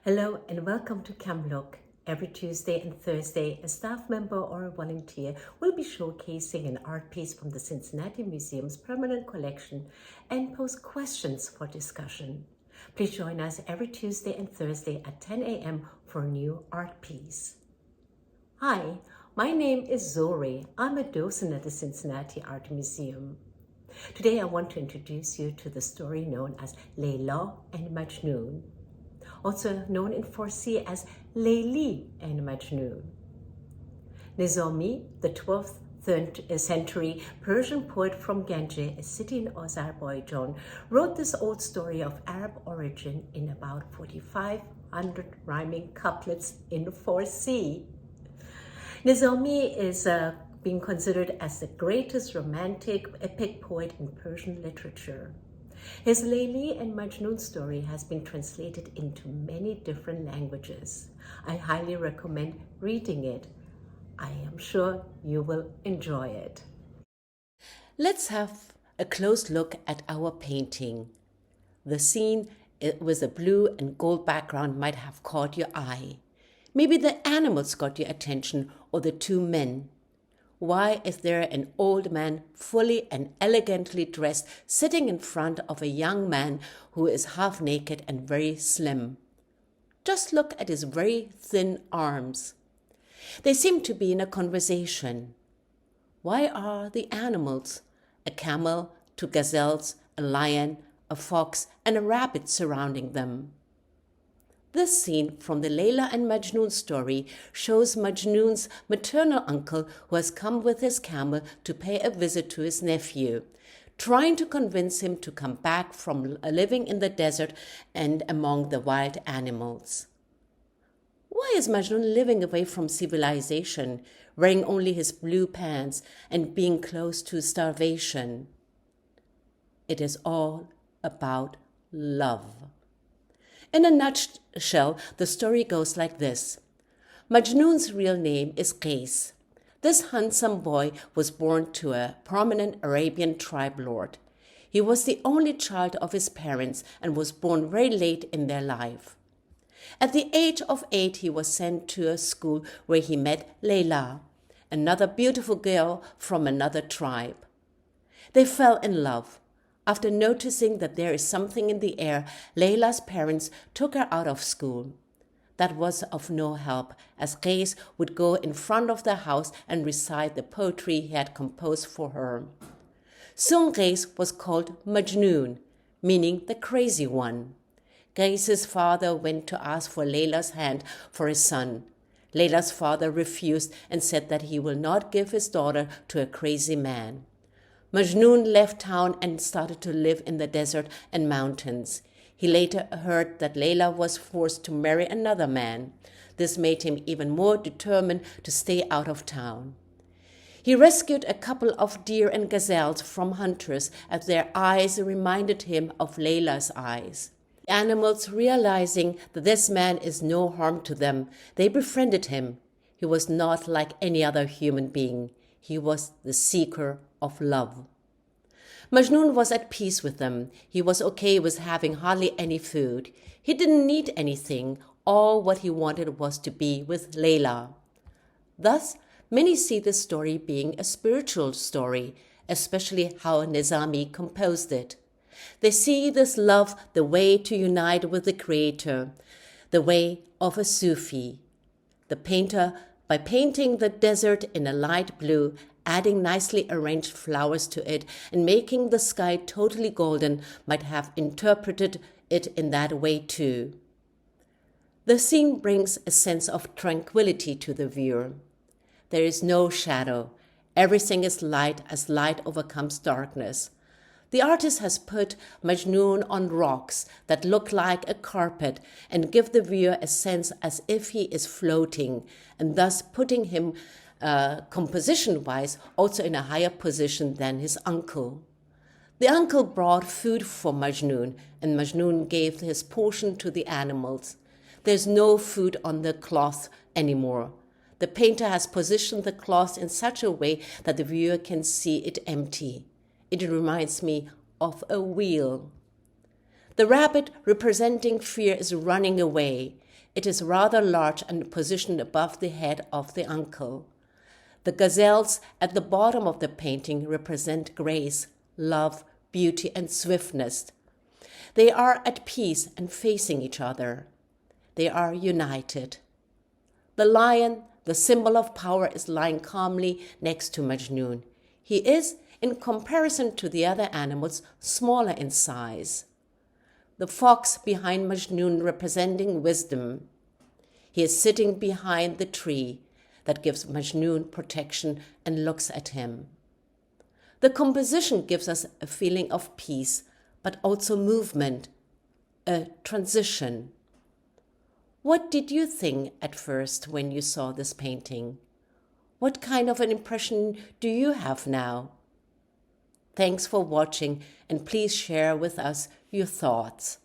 Hello and welcome to Camlook. Every Tuesday and Thursday, a staff member or a volunteer will be showcasing an art piece from the Cincinnati Museum's permanent collection and pose questions for discussion. Please join us every Tuesday and Thursday at 10 a.m. for a new art piece. Hi, my name is Zohreh. I'm a docent at the Cincinnati Art Museum. Today I want to introduce you to the story known as Layla and Majnun, also known in Farsi as Layli and Majnun. Nizami, the 12th century Persian poet from Ganje, a city in Azerbaijan, wrote this old story of Arab origin in about 4,500 rhyming couplets in Farsi. Nizami is being considered as the greatest romantic epic poet in Persian literature. His Layli and Majnun story has been translated into many different languages. I highly recommend reading it. I am sure you will enjoy it. Let's have a close look at our painting. The scene with a blue and gold background might have caught your eye. Maybe the animals got your attention or the two men. Why is there an old man fully and elegantly dressed sitting in front of a young man who is half naked and very slim? Just look at his very thin arms. They seem to be in a conversation. Why are the animals, a camel, two gazelles, a lion, a fox, and a rabbit surrounding them? This scene from the Layla and Majnun story shows Majnun's maternal uncle who has come with his camel to pay a visit to his nephew, trying to convince him to come back from living in the desert and among the wild animals. Why is Majnun living away from civilization, wearing only his blue pants and being close to starvation? It is all about love. In a nutshell, the story goes like this. Majnun's real name is Qais. This handsome boy was born to a prominent Arabian tribe lord. He was the only child of his parents and was born very late in their life. At the age of 8, he was sent to a school where he met Layla, another beautiful girl from another tribe. They fell in love. After noticing that there is something in the air, Layla's parents took her out of school. That was of no help, as Qais would go in front of the house and recite the poetry he had composed for her. Soon Qais was called Majnun, meaning the crazy one. Qais's father went to ask for Layla's hand for his son. Layla's father refused and said that he will not give his daughter to a crazy man. Majnun left town and started to live in the desert and mountains. He later heard that Layla was forced to marry another man. This made him even more determined to stay out of town. He rescued a couple of deer and gazelles from hunters as their eyes reminded him of Layla's eyes. The animals, realizing that this man is no harm to them, they befriended him. He was not like any other human being. He was the seeker of love. Majnun was at peace with them. He was okay with having hardly any food. He didn't need anything. All what he wanted was to be with Layla. Thus, many see this story being a spiritual story, especially how Nizami composed it. They see this love the way to unite with the Creator, the way of a Sufi. The painter, by painting the desert in a light blue, adding nicely arranged flowers to it and making the sky totally golden, might have interpreted it in that way too. The scene brings a sense of tranquility to the viewer. There is no shadow. Everything is light as light overcomes darkness. The artist has put Majnun on rocks that look like a carpet and give the viewer a sense as if he is floating, and thus putting him composition-wise also in a higher position than his uncle. The uncle brought food for Majnun, and Majnun gave his portion to the animals. There's no food on the cloth anymore. The painter has positioned the cloth in such a way that the viewer can see it empty. It reminds me of a wheel. The rabbit representing fear is running away. It is rather large and positioned above the head of the uncle. The gazelles at the bottom of the painting represent grace, love, beauty, and swiftness. They are at peace and facing each other. They are united. The lion, the symbol of power, is lying calmly next to Majnun. He is, in comparison to the other animals, smaller in size. The fox behind Majnun representing wisdom. He is sitting behind the tree that gives Majnun protection and looks at him. The composition gives us a feeling of peace, but also movement, a transition. What did you think at first when you saw this painting? What kind of an impression do you have now? Thanks for watching, and please share with us your thoughts.